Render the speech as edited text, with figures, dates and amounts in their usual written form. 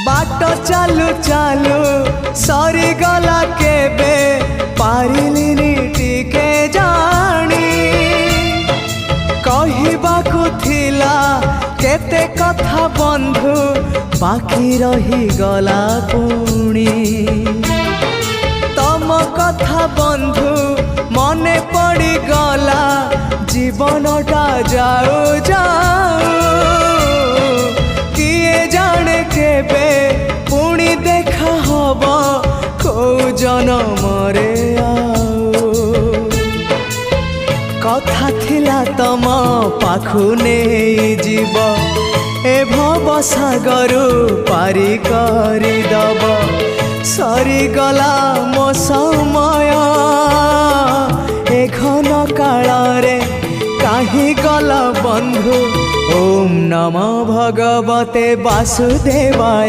बाट चालू चालू सरीगला केबे पारिलिनी टिके जानी कहिबाकु थिला केते कथा बंधु बाकी रही गला पुणी तम कथा बंधु मने पड़ी गला जीवनटा जाऊ जाऊ किए जाने केबे पुणी देखा हबा को जनमरे आऊ कथा थिला तम पाखु नहीं जीव ए भव सागरु पारी करी दब सरीगला मो समय ए घन काल रे काहे गल बंधु। ओम नमो भगवते वासुदेवाय।